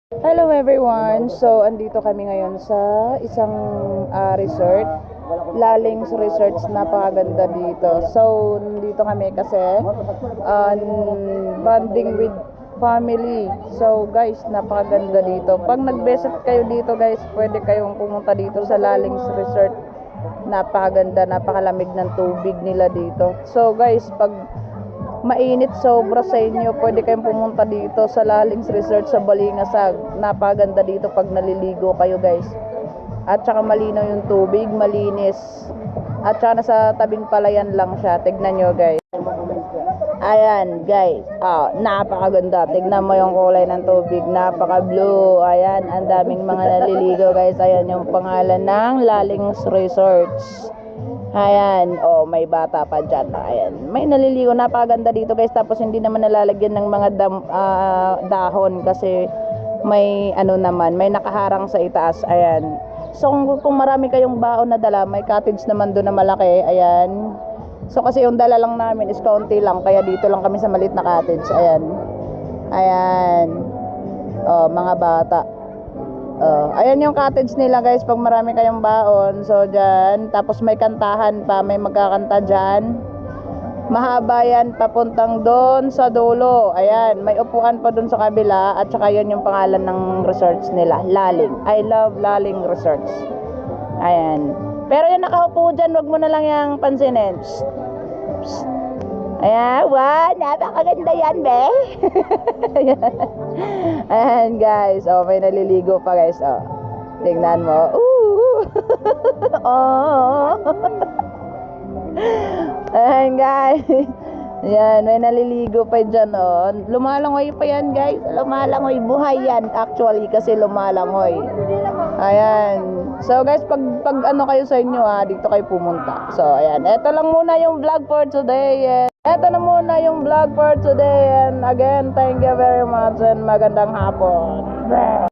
Hello everyone! So, andito kami ngayon sa isang resort. Laling's Resorts, napakaganda dito. So, nandito kami kasi bonding with family. So, guys, napakaganda dito. Pag nag-visit kayo dito, guys, pwede kayong pumunta dito sa Laling's Resort. Napakaganda, napakalamig ng tubig nila dito. So, guys, pag mainit sobra sa inyo, pwede kayong pumunta dito sa Laling's Resort sa Balingasag. Napaganda dito pag naliligo kayo, guys. At saka malinaw yung tubig, malinis. At saka nasa tabing palayan lang siya. Tignan nyo, guys. Ayan, guys. Napakaganda. Tignan mo yung kulay ng tubig. Napaka-blue. Ayan, ang daming mga naliligo, guys. Ayan yung pangalan ng Laling's Resorts. Ayan, may bata pa dyan. Ayan, may naliligo, napakaganda dito, guys. Tapos hindi naman nalalagyan ng mga dahon kasi may naman, may nakaharang sa itaas. Ayan. So kung marami kayong baon na dala, may cottage naman doon na malaki. Ayan. So kasi yung dala lang namin is kaunti lang, kaya dito lang kami sa maliit na cottage. Ayan. Ayan. Mga bata. Ayan yung cottage nila, guys, pag marami kayong baon. So dyan, tapos may kantahan pa, may magkakanta dyan. Mahaba yan papuntang doon sa dulo. Ayan, may upuan pa doon sa kabila. At saka yun yung pangalan ng resorts nila, Laling. I love Laling Resorts. Ayan. Pero yung nakaupo dyan, wag mo na lang yung pansinin. Psst. Psst. Ayan, wow, napakaganda yan, be. Ayan, guys. May naliligo pa, guys. Tingnan mo. Ooh. Ayan, guys. Ayan, may naliligo pa dyan, Lumalangoy pa yan, guys. Lumalangoy. Buhay yan, actually, kasi lumalangoy. Ayan. So, guys, pag kayo sa inyo, dito kayo pumunta. So, ayan. Ito lang muna yung vlog for today. Ito na muna yung vlog for today. And again, thank you very much and magandang hapon.